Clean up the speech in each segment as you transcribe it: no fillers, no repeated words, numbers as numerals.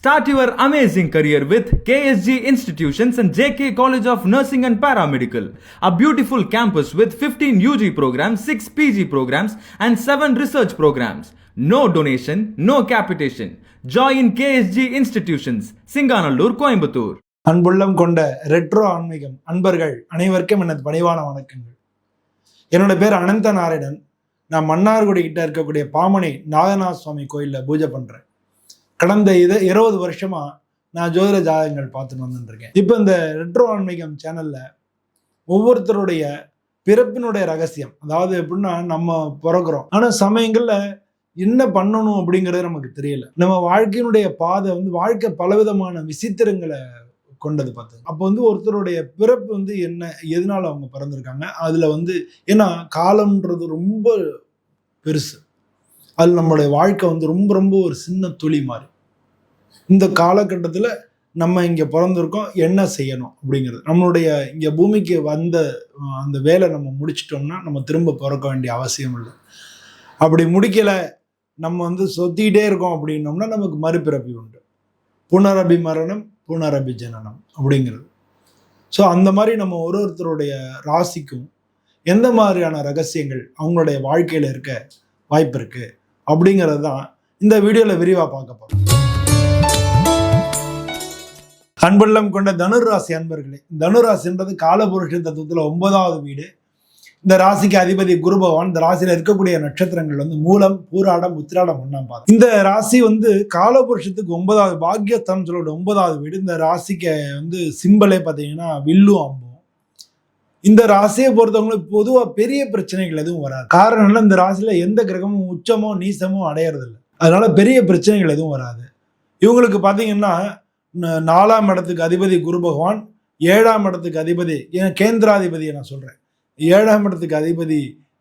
Start your amazing career with KSG Institutions and JK College of Nursing and Paramedical. A beautiful campus with 15 UG programs, 6 PG programs and 7 research programs. No donation, no capitation. Join KSG Institutions, Singanallur, Coimbatore. அன்புள்ளம் கொண்ட retro ஆன்மீகம் அன்பர்கள் அனைவருக்கும் எனது பணிவான வணக்கங்கள். என்னோட பேர் அனந்த நாராயணன். நான் மன்னார்குடி கிட்ட இருக்கக்கூடிய பாமனை நாகநாத சுவாமி கோயிலில் பூஜை பண்ணுறேன். கடந்த 20 வருஷமா நான் ஜோதிட ஜாதகங்கள் பார்த்துட்டு வந்துருக்கேன். இப்போ இந்த ரெட்ரோ ஆன்மீகம் சேனல்ல ஒவ்வொருத்தருடைய பிறப்பினுடைய ரகசியம், அதாவது எப்படின்னா நம்ம பிறக்கிறோம், ஆனால் சமயங்கள்ல என்ன பண்ணணும் அப்படிங்கிறது நமக்கு தெரியல. நம்ம வாழ்க்கையினுடைய பாதை வாழ்க்கை பலவிதமான விசித்திரங்களை கொண்டது பார்த்து. அப்போ ஒருத்தருடைய பிறப்பு என்ன, எதனால அவங்க பிறந்திருக்காங்க, அதுல ஏன்னா காலம்ன்றது ரொம்ப பெருசு. அது நம்மளுடைய வாழ்க்கை ரொம்ப ரொம்ப ஒரு சின்ன துளி மாதிரி. இந்த காலகட்டத்தில் நம்ம இங்கே பிறந்திருக்கோம், என்ன செய்யணும் அப்படிங்கிறது. நம்மளுடைய இங்கே பூமிக்கு வந்த அந்த வேலை நம்ம முடிச்சிட்டோம்னா நம்ம திரும்ப பிறக்க வேண்டிய அவசியம் இல்லை. அப்படி முடிக்கலை, நம்ம சொத்திக்கிட்டே இருக்கோம் அப்படின்னோம்னா நமக்கு மறுபிறப்பி உண்டு. புனரபி மரணம் புனரபி ஜனனம் அப்படிங்கிறது. ஸோ அந்த மாதிரி நம்ம ஒருத்தருடைய ராசிக்கும் எந்த மாதிரியான ரகசியங்கள் அவங்களுடைய வாழ்க்கையில் இருக்க வாய்ப்பு இருக்குது அப்படிங்கிறது தான் இந்த வீடியோவில் விரிவாக பார்க்க போகிறோம். அன்புள்ளம் கொண்ட தனுராசி அன்பர்களே, தனுராசின்றது காலபுருஷ தத்துவத்தில் 9வது வீடு. இந்த ராசிக்கு அதிபதி குரு பகவான். இந்த ராசியில இருக்கக்கூடிய நட்சத்திரங்கள் மூலம், பூராடம், உத்திராடம், ஒண்ணாம் பாதம். இந்த ராசி காலபுருஷத்துக்கு 9வது பாக்கியஸ்தானம் சொல்லக்கூடிய 9வது வீடு. இந்த ராசிக்கு சிம்பலே பார்த்தீங்கன்னா வில்லும் அம்பும். இந்த ராசியை பொறுத்தவங்களுக்கு பொதுவாக பெரிய பிரச்சனைகள் எதுவும் வராது. காரணம் என்ன, இந்த ராசியில எந்த கிரகமும் உச்சமோ நீசமோ அடையிறது இல்லை. அதனால பெரிய பிரச்சனைகள் எதுவும் வராது. இவங்களுக்கு பார்த்தீங்கன்னா 4ஆம் இடத்துக்கு அதிபதி குரு பகவான், 7ஆம் இடத்துக்கு அதிபதி, கேந்திராதிபதியை நான் சொல்றேன், 7ஆம் இடத்துக்கு அதிபதி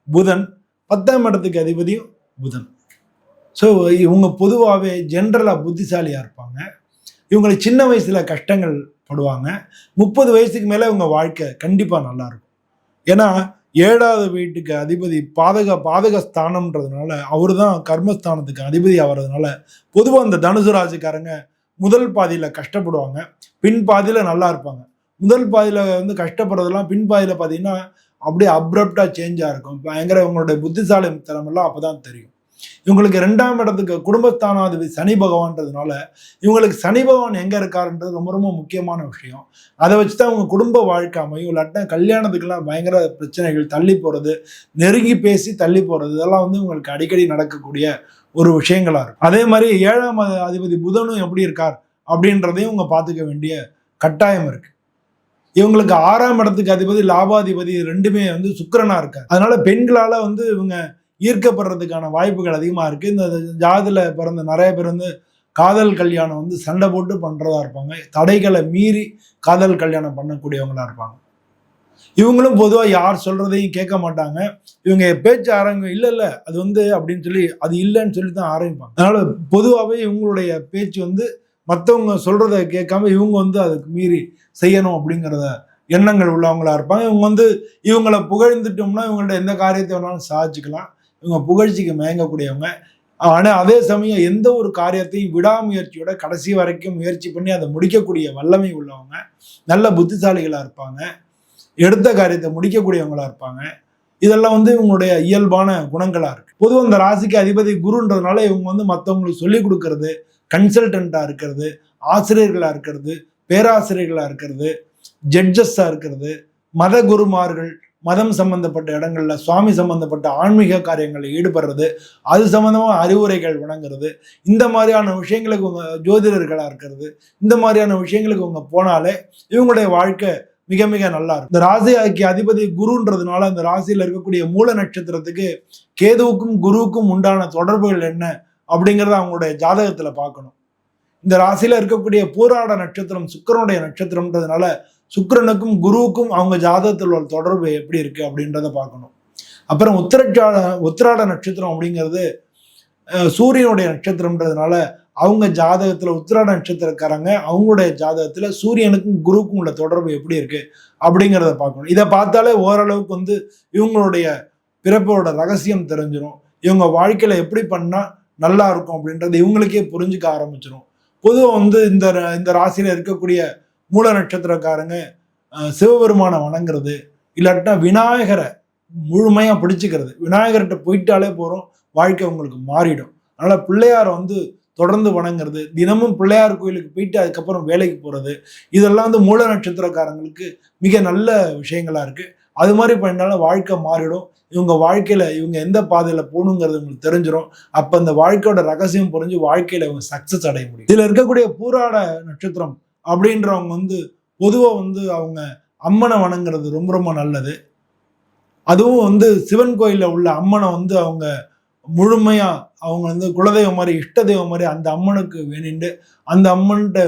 புதன், 10ஆம் இடத்துக்கு அதிபதியும் புதன். ஸோ இவங்க பொதுவாகவே ஜென்ரலாக புத்திசாலியாக இருப்பாங்க. இவங்களுக்கு சின்ன வயசில் கஷ்டங்கள் படுவாங்க. 30 வயசுக்கு மேலே இவங்க வாழ்க்கை கண்டிப்பாக நல்லா இருக்கும். ஏன்னா 7வது வீட்டுக்கு அதிபதி பாதக ஸ்தானம்ன்றதுனால, அவர் தான் கர்மஸ்தானத்துக்கு அதிபதி ஆகிறதுனால பொதுவாக இந்த தனுசு ராசிக்காரங்க முதல் பாதியில் கஷ்டப்படுவாங்க, பின் பாதியில் நல்லா இருப்பாங்க. முதல் பாதியில் கஷ்டப்படுறதெல்லாம் பின் பாதியில் பார்த்தீங்கன்னா அப்படியே அப்ரப்டாக சேஞ்சாக இருக்கும். பயங்கர இவங்களுடைய புத்திசாலி தரமெல்லாம் அப்போ தான் தெரியும். இவங்களுக்கு 2ஆம் இடத்துக்கு குடும்பஸ்தானாதிபதி சனி பகவான்றதுனால இவங்களுக்கு சனி பகவான் எங்கே இருக்காருன்றது ரொம்ப ரொம்ப முக்கியமான விஷயம். அதை வச்சு தான் அவங்க குடும்ப வாழ்க்கை அமையும். இல்லாட்டா கல்யாணத்துக்கெல்லாம் பயங்கர பிரச்சனைகள், தள்ளி போகிறது, நெருங்கி பேசி தள்ளி போகிறது, இதெல்லாம் உங்களுக்கு அடிக்கடி நடக்கக்கூடிய ஒரு விஷயங்களா இருக்கும். அதே மாதிரி 7ஆம் அதிபதி புதனும் எப்படி இருக்கார் அப்படின்றதையும் இவங்க பார்த்துக்க வேண்டிய கட்டாயம் இருக்கு. இவங்களுக்கு 6ஆம் இடத்துக்கு அதிபதி லாபாதிபதி ரெண்டுமே சுக்கிரனா இருக்காரு. அதனால பெண்களால இவங்க ஈர்க்கப்படுறதுக்கான வாய்ப்புகள் அதிகமா இருக்கு. இந்த ஜாதியில பிறந்த நிறைய பேர் காதல் கல்யாணம் சண்டை போட்டு பண்றதா இருப்பாங்க. தடைகளை மீறி காதல் கல்யாணம் பண்ணக்கூடியவங்களா இருப்பாங்க. இவங்களும் பொதுவாக யார் சொல்றதையும் கேட்க மாட்டாங்க. இவங்க பேச்சு ஆரம்பி இல்லை அது அப்படின்னு சொல்லி அது இல்லைன்னு சொல்லி தான் ஆரம்பிப்பாங்க. அதனால பொதுவாகவே இவங்களுடைய பேச்சு மற்றவங்க சொல்றதை கேட்காம இவங்க அதுக்கு மீறி செய்யணும் அப்படிங்கிறத எண்ணங்கள் உள்ளவங்களா இருப்பாங்க. இவங்க இவங்களை புகழ்ந்துட்டோம்னா இவங்கள்ட்ட எந்த காரியத்தை வேணாலும் சாதிச்சுக்கலாம். இவங்க புகழ்ச்சிக்கு மயங்கக்கூடியவங்க. ஆனால் அதே சமயம் எந்த ஒரு காரியத்தையும் விடாமுயற்சியோட கடைசி வரைக்கும் முயற்சி பண்ணி அதை முடிக்கக்கூடிய வல்லமை உள்ளவங்க, நல்ல புத்திசாலிகளாக இருப்பாங்க, எடுத்த காரியத்தை முடிக்கக்கூடியவங்களா இருப்பாங்க. இதெல்லாம் இவங்களுடைய இயல்பான குணங்களா இருக்கு. பொதுவாக இந்த ராசிக்கு அதிபதி குருன்றதுனால இவங்க மற்றவங்களுக்கு சொல்லிக் கொடுக்கறது, கன்சல்டண்டா இருக்கிறது, ஆசிரியர்களா இருக்கிறது, பேராசிரியர்களா இருக்கிறது, ஜட்ஜஸா இருக்கிறது, மத குருமார்கள், மதம் சம்பந்தப்பட்ட இடங்கள்ல சுவாமி சம்பந்தப்பட்ட ஆன்மீக காரியங்களில் ஈடுபடுறது, அது சம்பந்தமா அறிவுரைகள் வழங்குறது, இந்த மாதிரியான விஷயங்களுக்கு உங்க ஜோதிடர்களா இருக்கிறது, இந்த மாதிரியான விஷயங்களுக்கு உங்க போனாலே இவங்களுடைய வாழ்க்கை மிக மிக நல்லா இருக்கும். இந்த ராசிக்கு அதிபதி குருன்றதுனால இந்த ராசியில இருக்கக்கூடிய மூல நட்சத்திரத்துக்கு கேதுவுக்கும் குருவுக்கும் உண்டான தொடர்புகள் என்ன அப்படிங்கிறத அவங்களுடைய ஜாதகத்துல பார்க்கணும். இந்த ராசியில இருக்கக்கூடிய பூராட நட்சத்திரம் சுக்கிரனுடைய நட்சத்திரம்ன்றதுனால சுக்கிரனுக்கும் குருவுக்கும் அவங்க ஜாதகத்தில் உள்ள தொடர்பு எப்படி இருக்கு அப்படின்றத பார்க்கணும். அப்புறம் உத்திராட நட்சத்திரம் அப்படிங்கிறது சூரியனுடைய நட்சத்திரம்ன்றதுனால அவங்க ஜாதகத்துல உத்திராட நட்சத்திரக்காரங்க அவங்களுடைய ஜாதகத்துல சூரியனுக்கும் குருவுக்கும் உள்ள தொடர்பு எப்படி இருக்கு அப்படிங்கிறத பார்க்கணும். இதை பார்த்தாலே ஓரளவுக்கு இவங்களுடைய பிறப்போட ரகசியம் தெரிஞ்சிடும். இவங்க வாழ்க்கையில எப்படி பண்ணா நல்லா இருக்கும் அப்படின்றது இவங்களுக்கே புரிஞ்சுக்க ஆரம்பிச்சிடும். பொதுவாக வந்து இந்த ராசியில இருக்கக்கூடிய மூல நட்சத்திரக்காரங்க சிவபெருமானை வணங்குறது, இல்லாட்டினா விநாயகரை முழுமையா பிடிச்சுக்கிறது. விநாயகர்கிட்ட போயிட்டாலே போறோம், வாழ்க்கை உங்களுக்கு மாறிடும். அதனால பிள்ளையாரை வந்து தொடர்ந்து வணங்குறது, தினமும் பிள்ளையார் கோயிலுக்கு போயிட்டு அதுக்கப்புறம் வேலைக்கு போறது, இதெல்லாம் வந்து மூல நட்சத்திரக்காரங்களுக்கு மிக நல்ல விஷயங்களா இருக்கு. அது மாதிரி பண்ணினாலும் வாழ்க்கை மாறிடும். இவங்க வாழ்க்கையில இவங்க எந்த பாதையில போகணுங்கிறது உங்களுக்கு தெரிஞ்சிடும். அப்ப அந்த வாழ்க்கையோட ரகசியம் புரிஞ்சு வாழ்க்கையில இவங்க சக்சஸ் அடைய முடியும். இதுல இருக்கக்கூடிய பூராட நட்சத்திரம் அப்படின்றவங்க வந்து பொதுவா வந்து அவங்க அம்மனை வணங்குறது ரொம்ப ரொம்ப நல்லது. அதுவும் வந்து சிவன் கோயில்ல உள்ள அம்மனை வந்து அவங்க முழுமையா அவங்க வந்து குலதெய்வம் மாதிரி, இஷ்ட தெய்வம் மாதிரி அந்த அம்மனுக்கு வேண்டிட்டு, அந்த அம்மன்கிட்ட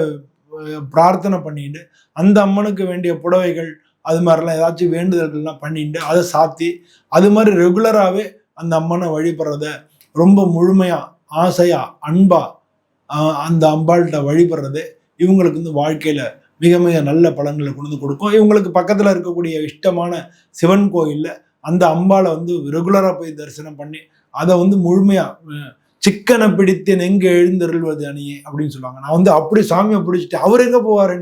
பிரார்த்தனை பண்ணிட்டு, அந்த அம்மனுக்கு வேண்டிய புடவைகள் அது மாதிரிலாம் ஏதாச்சும் வேண்டுதல்கள்லாம் பண்ணிட்டு அதை சாத்தி அது மாதிரி ரெகுலராகவே அந்த அம்மனை வழிபடுறத ரொம்ப முழுமையா ஆசையா அன்பா அந்த அம்பாள்கிட்ட வழிபடுறது இவங்களுக்கு வந்து வாழ்க்கையில மிக மிக நல்ல பலன்களை கொண்டு கொடுக்கும். இவங்களுக்கு பக்கத்துல இருக்கக்கூடிய இஷ்டமான சிவன் கோயில்ல அந்த அம்பாளை வந்து ரெகுலரா போய் தரிசனம் பண்ணி அதை வந்து முழுமையா சிக்கனை பிடித்து நெங்கு எழுந்தருள்வது அணியே அப்படின்னு சொல்லுவாங்க. நான் வந்து அப்படி சாமியை பிடிச்சிட்டு அவர் எங்க போவார்,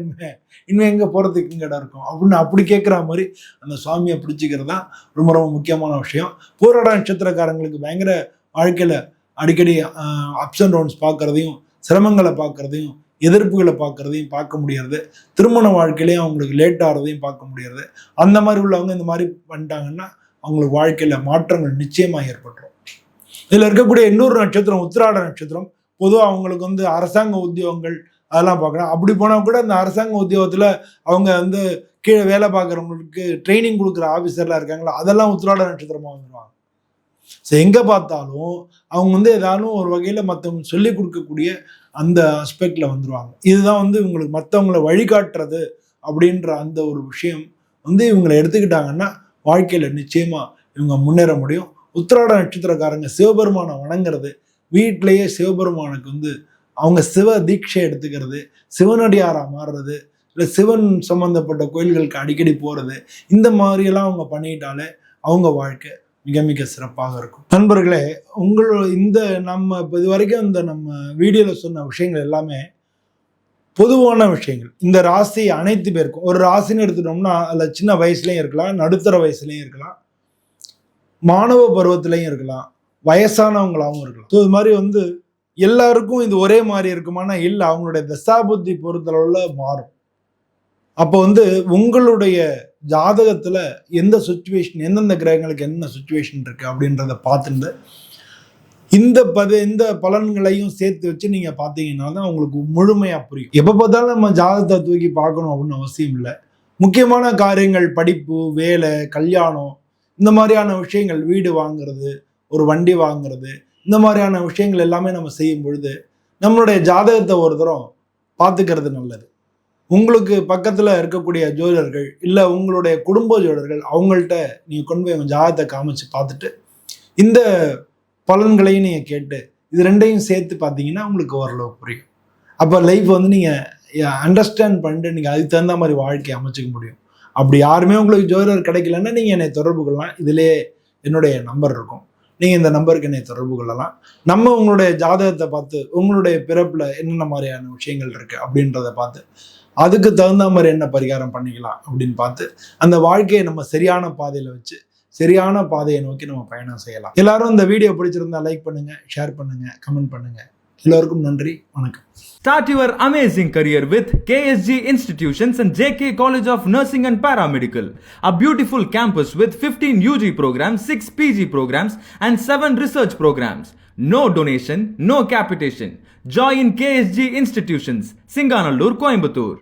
இன்னும் எங்க போறதுக்கு இங்க இடம் இருக்கும் அப்படின்னு அப்படி கேட்குற மாதிரி அந்த சுவாமியை பிடிச்சிக்கிறது தான் ரொம்ப ரொம்ப முக்கியமான விஷயம். பூராட நட்சத்திரக்காரங்களுக்கு பயங்கர வாழ்க்கையில அடிக்கடி அப்ஸ் அண்ட் டவுன்ஸ் பார்க்கறதையும், சிரமங்களை பார்க்கறதையும், எதிர்ப்புகளை பார்க்கறதையும் பார்க்க முடியறது. திருமண வாழ்க்கையிலையும் அவங்களுக்கு லேட் ஆகிறதையும் பார்க்க முடியறது. அந்த மாதிரி உள்ளவங்க இந்த மாதிரி பண்ணிட்டாங்கன்னா அவங்களுக்கு வாழ்க்கையில மாற்றங்கள் நிச்சயமா ஏற்பட்டுரும். இதுல இருக்கக்கூடிய இன்னொரு நட்சத்திரம் உத்திராட நட்சத்திரம். பொதுவாக அவங்களுக்கு வந்து அரசாங்க உத்தியோகங்கள் அதெல்லாம் பார்க்கலாம். அப்படி போனால் கூட அந்த அரசாங்க உத்தியோகத்துல அவங்க வந்து கீழே வேலை பார்க்குறவங்களுக்கு ட்ரைனிங் கொடுக்குற ஆஃபீஸர்லாம் இருக்காங்களா, அதெல்லாம் உத்திராட நட்சத்திரமா வந்துடுவாங்க. ஸோ எங்க பார்த்தாலும் அவங்க வந்து ஏதாலும் ஒரு வகையில மற்றவங்க சொல்லி கொடுக்கக்கூடிய அந்த அஸ்பெக்ட்ல வந்துருவாங்க. இதுதான் வந்து இவங்களுக்கு மற்றவங்களை வழிகாட்டுறது அப்படின்ற அந்த ஒரு விஷயம் வந்து இவங்களை எடுத்துக்கிட்டாங்கன்னா வாழ்க்கையில நிச்சயமா இவங்க முன்னேற முடியும். உத்திராட நட்சத்திரக்காரங்க சிவபெருமானை வணங்குறது, வீட்டிலேயே சிவபெருமானுக்கு வந்து அவங்க சிவ தீட்சை எடுத்துக்கிறது, சிவனடியாரா மாறுறது, இல்லை சிவன் சம்பந்தப்பட்ட கோயில்களுக்கு அடிக்கடி போறது, இந்த மாதிரியெல்லாம் அவங்க பண்ணிட்டாலே அவங்க வாழ்க்கை மிக மிக சிறப்பாக இருக்கும். நண்பர்களே, இந்த நம்ம இது வரைக்கும் இந்த நம்ம வீடியோல சொன்ன விஷயங்கள் எல்லாமே பொதுவான விஷயங்கள். இந்த ராசி அனைத்து பேருக்கும், ஒரு ராசின்னு எடுத்துட்டோம்னா அதுல சின்ன வயசுலயும் இருக்கலாம், நடுத்தர வயசுலயும் இருக்கலாம், மாணவ பருவத்திலையும் இருக்கலாம், வயசானவங்களாகவும் இருக்கலாம். ஸோ இது மாதிரி வந்து எல்லாருக்கும் இது ஒரே மாதிரி இருக்குமானா இல்லை, அவங்களுடைய தசாபுத்தி பொறுத்தளவுல மாறும். அப்போ வந்து உங்களுடைய ஜாதகத்துல எந்த சுச்சுவேஷன், எந்தெந்த கிரகங்களுக்கு என்ன சுச்சுவேஷன் இருக்கு அப்படின்றத பார்த்துட்டு இந்த பலன்களையும் சேர்த்து வச்சு நீங்க பார்த்தீங்கன்னா தான் உங்களுக்கு முழுமையா புரியும். எப்போ பார்த்தாலும் நம்ம ஜாதகத்தை தூக்கி பார்க்கணும் அப்படின்னு அவசியம் இல்லை. முக்கியமான காரியங்கள், படிப்பு, வேலை, கல்யாணம், இந்த மாதிரியான விஷயங்கள், வீடு வாங்குறது, ஒரு வண்டி வாங்குறது, இந்த மாதிரியான விஷயங்கள் எல்லாமே நம்ம செய்யும் பொழுது நம்மளுடைய ஜாதகத்தை ஒரு தரம் பார்த்துக்கிறது நல்லது. உங்களுக்கு பக்கத்துல இருக்கக்கூடிய ஜோதிடர்கள் இல்லை உங்களுடைய குடும்ப ஜோதிடர்கள் அவங்கள்ட்ட நீங்க கொண்டு போய் உங்க ஜாதகத்தை காமிச்சு பார்த்துட்டு இந்த பலன்களையும் நீங்க கேட்டு இது ரெண்டையும் சேர்த்து பார்த்தீங்கன்னா உங்களுக்கு ஓரளவு புரியும். அப்போ லைஃப் வந்து நீங்க அண்டர்ஸ்டாண்ட் பண்ணிட்டு நீங்க அதுக்கு தகுந்த மாதிரி வாழ்க்கையை அமைச்சிக்க முடியும். அப்படி யாருமே உங்களுக்கு ஜோதிடர் கிடைக்கலன்னா நீங்க என்னை தொடர்பு கொள்ளலாம். இதுலேயே என்னுடைய நம்பர் இருக்கும், நீங்க இந்த நம்பருக்கு என்னை தொடர்பு கொள்ளலாம். நம்ம உங்களுடைய ஜாதகத்தை பார்த்து உங்களுடைய பிறப்புல என்னென்ன மாதிரியான விஷயங்கள் இருக்கு அப்படின்றத பார்த்து அதுக்கு தகுந்த மாதிரி என்ன பரிகாரம் பண்ணிக்கலாம் அப்படின்னு பார்த்து அந்த வாழ்க்கையை நம்ம சரியான பாதையில வச்சு சரியான பாதையை நோக்கி நம்ம பயணம் செய்யலாம். எல்லாரும் இந்த வீடியோ பிடிச்சிருந்தா லைக் பண்ணுங்க, ஷேர் பண்ணுங்க, கமெண்ட் பண்ணுங்க. எல்லோருக்கும் நன்றி, வணக்கம். Start your amazing career with KSG Institutions and JK College of Nursing and Paramedical, a beautiful campus with 15 UG programs, 6 PG programs and 7 research programs. No donation, no capitation. Join KSG Institutions, Singanallur, Coimbatore.